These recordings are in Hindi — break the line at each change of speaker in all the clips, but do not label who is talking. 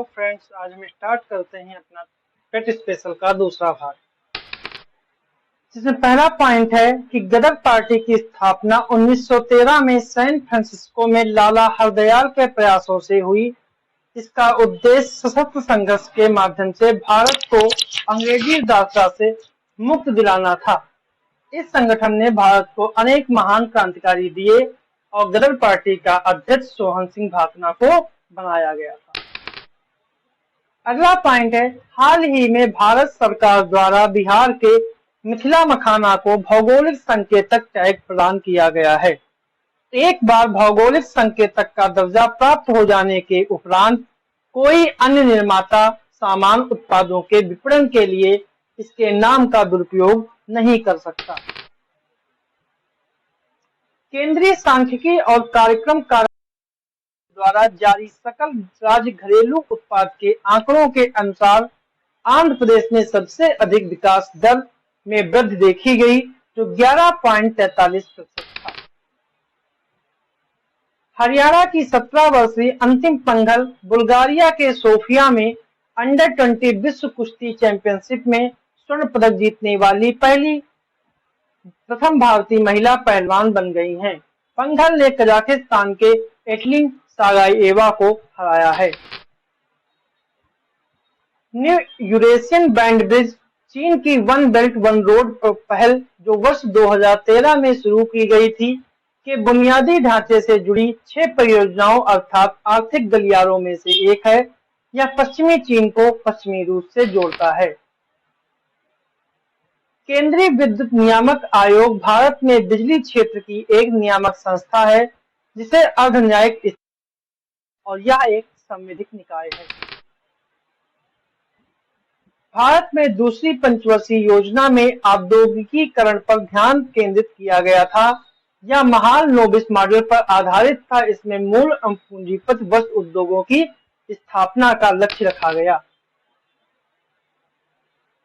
हेलो फ्रेंड्स, आज हम स्टार्ट करते हैं अपना पेट स्पेशल का दूसरा भाग, जिसमें पहला पॉइंट है कि गदर पार्टी की स्थापना 1913 में सैन फ्रांसिस्को में लाला हरदयाल के प्रयासों से हुई। इसका उद्देश्य सशस्त्र संघर्ष के माध्यम से भारत को अंग्रेजी दासता से मुक्त दिलाना था। इस संगठन ने भारत को अनेक महान क्रांतिकारी दिए और गदर पार्टी का अध्यक्ष सोहन सिंह भाकना को बनाया गया था। अगला पॉइंट है, हाल ही में भारत सरकार द्वारा बिहार के मिथिला मखाना को भौगोलिक संकेतक टैग प्रदान किया गया है। एक बार भौगोलिक संकेतक का दर्जा प्राप्त हो जाने के उपरांत कोई अन्य निर्माता सामान उत्पादों के विपणन के लिए इसके नाम का दुरुपयोग नहीं कर सकता। केंद्रीय सांख्यिकी और कार्यक्रम कार्यालय द्वारा जारी सकल राज्य घरेलू उत्पाद के आंकड़ों के अनुसार आंध्र प्रदेश में सबसे अधिक विकास दर में वृद्धि देखी गई, जो 11.43% था। हरियाणा की 17 वर्षीय अंतिम पंघल बुल्गारिया के सोफिया में अंडर 20 विश्व कुश्ती चैंपियनशिप में स्वर्ण पदक जीतने वाली प्रथम भारतीय महिला पहलवान बन गई हैं। पंघल ने कजाकिस्तान के एटलिन सागाएवा को हराया है। न्यू यूरेशियन बैंड ब्रिज चीन की वन बेल्ट वन रोड पहल, जो वर्ष 2013 में शुरू की गई थी, के बुनियादी ढांचे से जुड़ी 6 परियोजनाओं अर्थात आर्थिक गलियारों में से एक है। यह पश्चिमी चीन को पश्चिमी रूस से जोड़ता है। केंद्रीय विद्युत नियामक आयोग भारत में बिजली क्षेत्र की एक नियामक संस्था है, जिसे अर्धन्यायिक और यह एक संवैधानिक निकाय है। भारत में दूसरी पंचवर्षीय योजना में औद्योगिकीकरण पर ध्यान केंद्रित किया गया था। यह महाल नोबिस मॉडल पर आधारित था। इसमें मूल पूंजीपति वस्त्र उद्योगों की स्थापना का लक्ष्य रखा गया।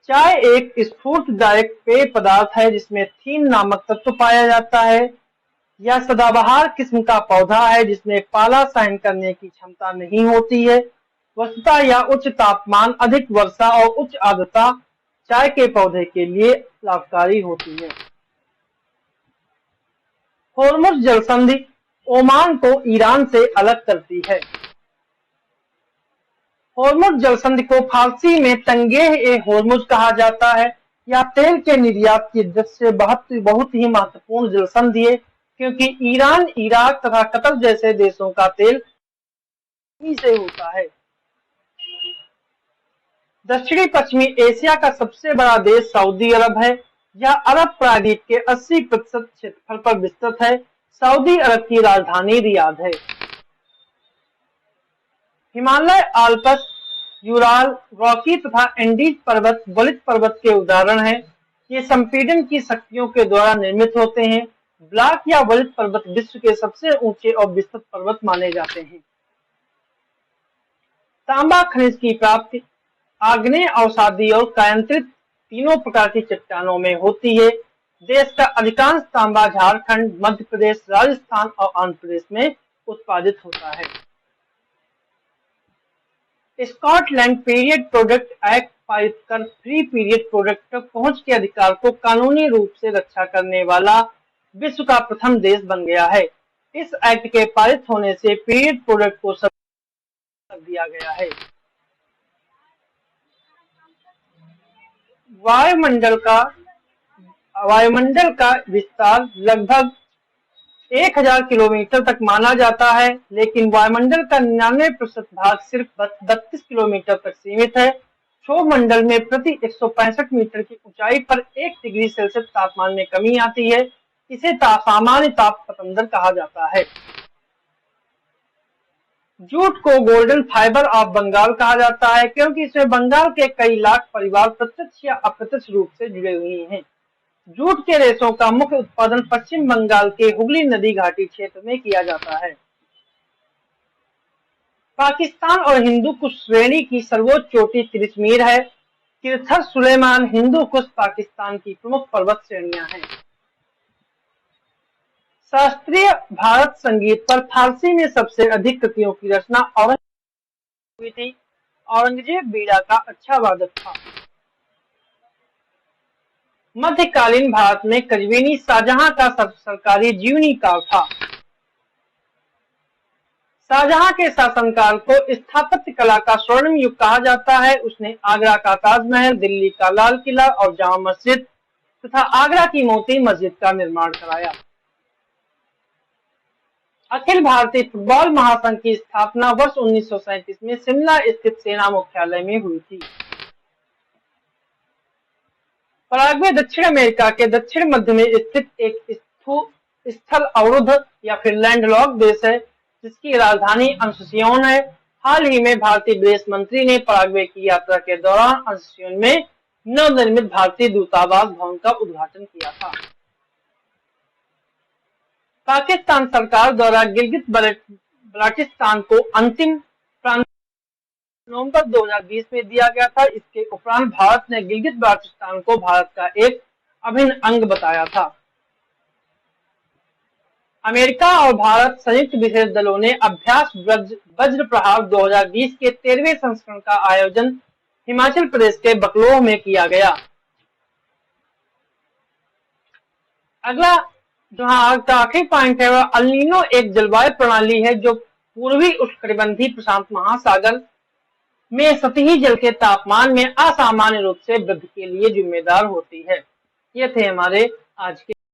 चाय एक स्फूर्तिदायक पेय पदार्थ है, जिसमें थीन नामक तत्व पाया जाता है। यह सदाबहार किस्म का पौधा है, जिसमें पाला सहन करने की क्षमता नहीं होती है। वस्तुतः यह उच्च तापमान, अधिक वर्षा और उच्च आर्द्रता चाय के पौधे के लिए लाभकारी होती है। होर्मुज जलसंधि ओमान को ईरान से अलग करती है। होर्मुज जलसंधि को फारसी में तंगेह-ए-होर्मुज कहा जाता है। यह तेल के निर्यात की दृष्टि से बहुत ही महत्वपूर्ण जलसंधि है, क्योंकि ईरान, इराक तथा कतर जैसे देशों का तेल से होता है। दक्षिणी पश्चिमी एशिया का सबसे बड़ा देश सऊदी अरब है। यह अरब प्रायद्वीप के 80% क्षेत्रफल पर विस्तृत है। सऊदी अरब की राजधानी रियाद है। हिमालय, आल्प्स, यूराल, रॉकी तथा एंडीज पर्वत वलित पर्वत के उदाहरण हैं। ये संपीड़न की शक्तियों के द्वारा निर्मित होते हैं। ब्लॉक या वलित पर्वत विश्व के सबसे ऊंचे और विस्तृत पर्वत माने जाते हैं। तांबा खनिज की प्राप्ति आग्नेय, अवसादी और कायांतरित तीनों प्रकार की चट्टानों में होती है। देश का अधिकांश तांबा झारखंड, मध्य प्रदेश, राजस्थान और आंध्र प्रदेश में उत्पादित होता है। स्कॉटलैंड पीरियड प्रोडक्ट एक्ट पारित कर फ्री पीरियड प्रोडक्ट तक पहुंच के अधिकार को कानूनी रूप से रक्षा करने वाला विश्व का प्रथम देश बन गया है। इस एक्ट के पारित होने से पीरियड प्रोडक्ट को कर दिया गया है। वायुमंडल का विस्तार लगभग 1000 किलोमीटर तक माना जाता है, लेकिन वायुमंडल का 99% भाग सिर्फ 32 किलोमीटर तक सीमित है। क्षोभ मंडल में प्रति 165 मीटर की ऊंचाई पर 1 डिग्री सेल्सियस तापमान में कमी आती है। इसे सामान्य ताप पतंदर कहा जाता है। जूट को गोल्डन फाइबर ऑफ बंगाल कहा जाता है, क्योंकि इसमें बंगाल के कई लाख परिवार प्रत्यक्ष या अप्रत्यक्ष रूप से जुड़े हुए हैं। जूट के रेशों का मुख्य उत्पादन पश्चिम बंगाल के हुगली नदी घाटी क्षेत्र में किया जाता है। पाकिस्तान और हिंदू कुश श्रेणी की सर्वोच्च चोटी तिरिचमीर है। किरथर, सुलेमान, हिंदू कुश पाकिस्तान की प्रमुख पर्वत श्रेणियां हैं। शास्त्रीय भारत संगीत पर फारसी में सबसे अधिक कृतियों की रचना औरंगजेब हुई थी। औरंगजेब बीड़ा का अच्छा वादक था। मध्यकालीन भारत में कजवीनी शाहजहां का सरकारी जीवनीकाल था। शाहजहां के शासनकाल को स्थापत्य कला का स्वर्णिम युग कहा जाता है। उसने आगरा का ताजमहल, दिल्ली का लाल किला और जामा मस्जिद तथा आगरा की मोती मस्जिद का निर्माण कराया। अखिल भारतीय फुटबॉल महासंघ की स्थापना वर्ष 1937 में शिमला स्थित सेना मुख्यालय में हुई थी। पराग्वे दक्षिण अमेरिका के दक्षिण मध्य में स्थित एक स्थल अवरुद्ध या फिर लैंडलॉक देश है, जिसकी राजधानी अंसुसियोन है। हाल ही में भारतीय विदेश मंत्री ने पराग्वे की यात्रा के दौरान अंसुसियोन में नवनिर्मित भारतीय दूतावास भवन का उद्घाटन किया था। पाकिस्तान सरकार द्वारा गिलगित बल्टिस्तान को अंतिम प्रांत नवंबर 2020 में दिया गया था। इसके उपरांत भारत ने गिलगित बाल्टिस्तान को भारत का एक अभिन्न अंग बताया था। अमेरिका और भारत संयुक्त विशेष दलों ने अभ्यास वज्र प्रहार 2020 के 13वें संस्करण का आयोजन हिमाचल प्रदेश के बकलोह में किया गया। अगला जो आज का आखिरी पॉइंट है वह अल नीनो एक जलवायु प्रणाली है जो पूर्वी उष्णकटिबंधीय प्रशांत महासागर में सतही जल के तापमान में असामान्य रूप से वृद्धि के लिए जिम्मेदार होती है। ये थे हमारे आज के